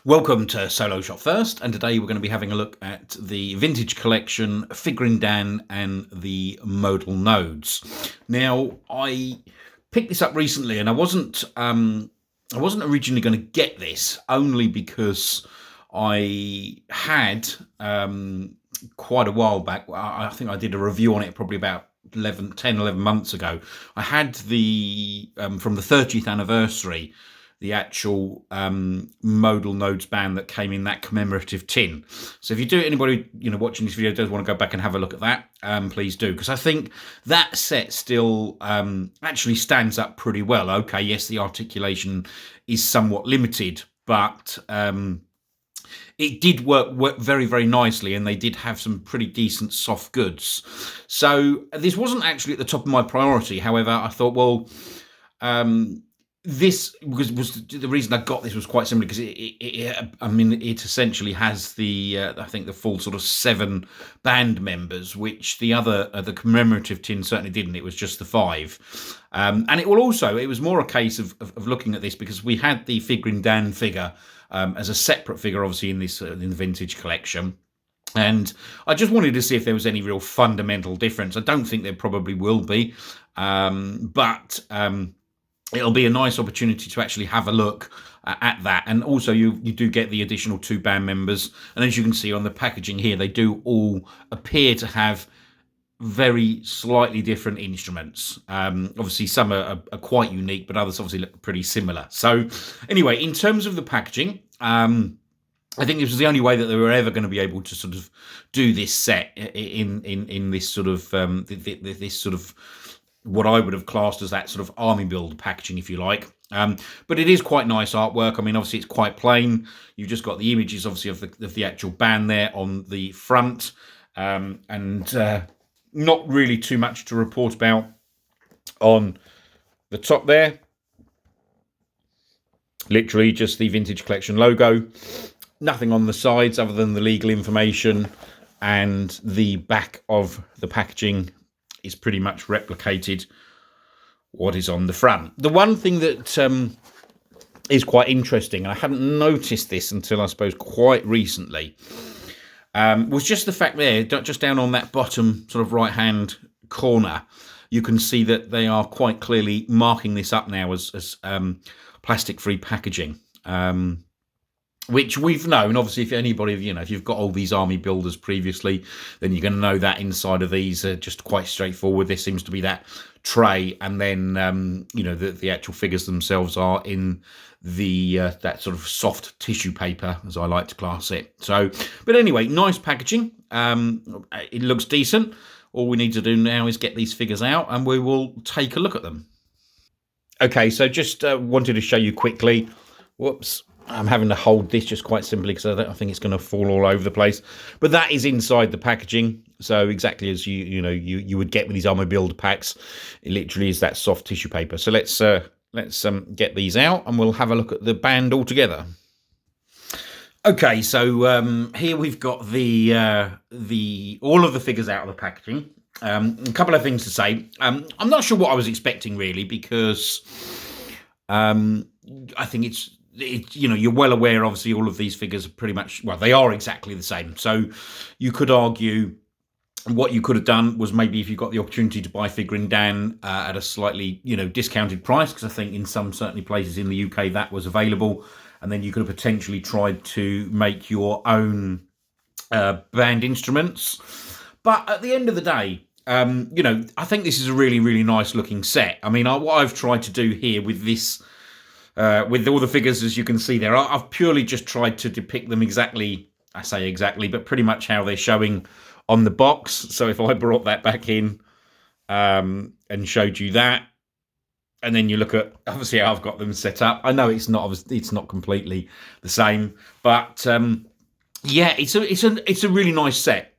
Welcome to Solo Shop First, and today we're going to be having a look at the vintage collection, Figrin and the Modal nodes. Now, I picked this up recently, and I wasn't originally going to get this, only because I had quite a while back. I think I did a review on it probably about 11 months ago. I had the from the 30th anniversary, the actual Modal nodes band that came in that commemorative tin. So if you do, anybody watching this video does want to go back and have a look at that, please do, because I think that set still actually stands up pretty well. Okay, yes, the articulation is somewhat limited, but it did work very, very nicely, and they did have some pretty decent soft goods. So this wasn't actually at the top of my priority. However, I thought, well, this was the reason I got this was quite simply because it essentially has the I think the full sort of 7 band members, which the other the commemorative tin certainly didn't. It was just the 5, and it was more a case of looking at this because we had the Figrin figure as a separate figure, obviously in this in the vintage collection. And I just wanted to see if there was any real fundamental difference. I don't think there probably will be, but it'll be a nice opportunity to actually have a look at that. And also you do get the additional 2 band members. And as you can see on the packaging here, they do all appear to have very slightly different instruments. Obviously some are quite unique, but others obviously look pretty similar. So anyway, in terms of the packaging, I think this was the only way that they were ever going to be able to sort of do this set in this sort of this sort of what I would have classed as that sort of army build packaging, if you like. But it is quite nice artwork. I mean, obviously it's quite plain. You've just got the images, obviously, of the actual band there on the front, and not really too much to report about on the top there. Literally just the vintage collection logo. Nothing on the sides other than the legal information, and the back of the packaging is pretty much replicated what is on the front. The one thing that is quite interesting, and I hadn't noticed this until I suppose quite recently, was just the fact there, just down on that bottom sort of right-hand corner, you can see that they are quite clearly marking this up now as plastic-free packaging. Which we've known, obviously, if anybody, if you've got all these army builders previously, then you're going to know that inside of these are just quite straightforward. There seems to be that tray, and then, the actual figures themselves are in the that sort of soft tissue paper, as I like to class it. So, but anyway, nice packaging. It looks decent. All we need to do now is get these figures out, and we will take a look at them. Okay, so just wanted to show you quickly. Whoops. I'm having to hold this just quite simply because I think it's going to fall all over the place. But that is inside the packaging. So exactly as you would get with these armor build packs, it literally is that soft tissue paper. So let's get these out and we'll have a look at the band all together. Okay, so here we've got the all of the figures out of the packaging. A couple of things to say. I'm not sure what I was expecting really, because I think you're well aware, obviously, all of these figures are pretty much, well, they are exactly the same. So you could argue what you could have done was maybe if you got the opportunity to buy Figrin at a slightly, discounted price, because I think in some certainly places in the UK that was available, and then you could have potentially tried to make your own band instruments. But at the end of the day, I think this is a really, really nice looking set. I mean, what I've tried to do here with this, with all the figures, as you can see there, I've purely just tried to depict them exactly, I say exactly, but pretty much how they're showing on the box. So if I brought that back in and showed you that, and then you look at obviously how I've got them set up, I know it's not completely the same, but yeah, it's a really nice set.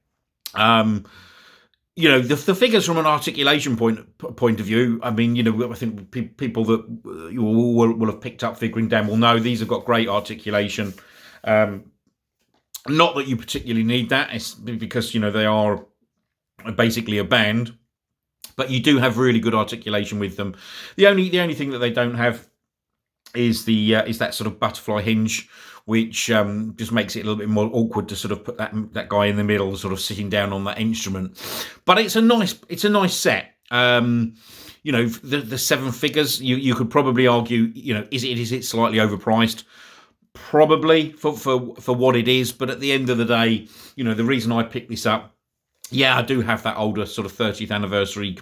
The figures from an articulation point of view, I mean, I think people that you will have picked up Figrin will know these have got great articulation. Not that you particularly need that, it's because, they are basically a band, but you do have really good articulation with them. The only thing that they don't have is that sort of butterfly hinge, which just makes it a little bit more awkward to sort of put that guy in the middle, sort of sitting down on that instrument. But it's a nice set. You know, the 7 figures, you could probably argue, you know, is it slightly overpriced? Probably for what it is, but at the end of the day, you know, the reason I picked this up, yeah, I do have that older sort of 30th anniversary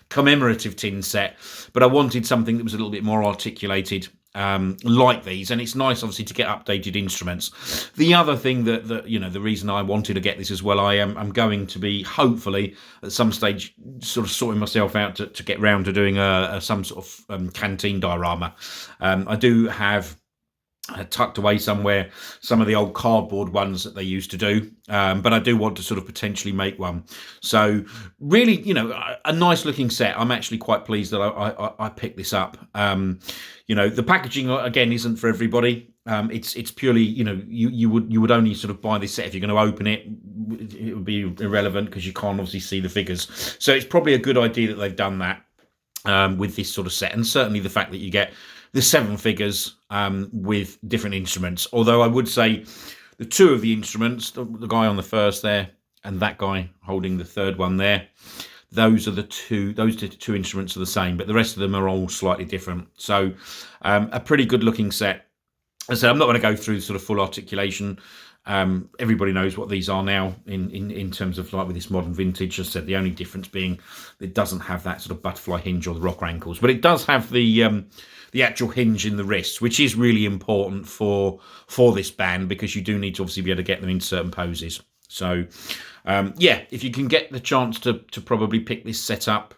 commemorative tin set, but I wanted something that was a little bit more articulated, like these, and it's nice, obviously, to get updated instruments. The other thing that you know, the reason I wanted to get this as well, I'm going to be, hopefully, at some stage, sort of sorting myself out to get round to doing some sort of Cantina Diorama. I do have tucked away somewhere some of the old cardboard ones that they used to do, but I do want to sort of potentially make one. So really, you know, a nice looking set. I'm actually quite pleased that I picked this up. You know, the packaging again isn't for everybody. It's purely, you know, you would only sort of buy this set if you're going to open it. It would be irrelevant because you can't obviously see the figures. So it's probably a good idea that they've done that with this sort of set, and certainly the fact that you get the 7 figures with different instruments. Although I would say the 2 of the instruments, the guy on the first there and that guy holding the third one there, those 2 instruments are the same, but the rest of them are all slightly different. So a pretty good looking set. As I said, I'm not going to go through sort of full articulation. Everybody knows what these are now in terms of, like, with this modern vintage. As I said, the only difference being it doesn't have that sort of butterfly hinge or the rocker ankles, but it does have the actual hinge in the wrists, which is really important for this band, because you do need to obviously be able to get them in certain poses. So yeah, if you can get the chance to probably pick this set up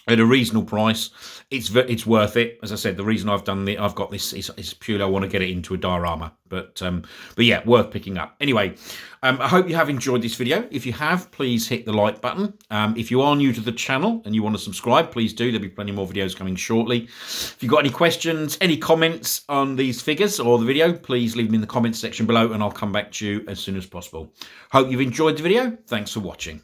at a reasonable price, it's worth it. As I said, the reason I've got this is purely I want to get it into a diorama. But yeah, worth picking up. Anyway, I hope you have enjoyed this video. If you have, please hit the like button. If you are new to the channel and you want to subscribe, please do. There'll be plenty more videos coming shortly. If you've got any questions, any comments on these figures or the video, please leave them in the comments section below, and I'll come back to you as soon as possible. Hope you've enjoyed the video. Thanks for watching.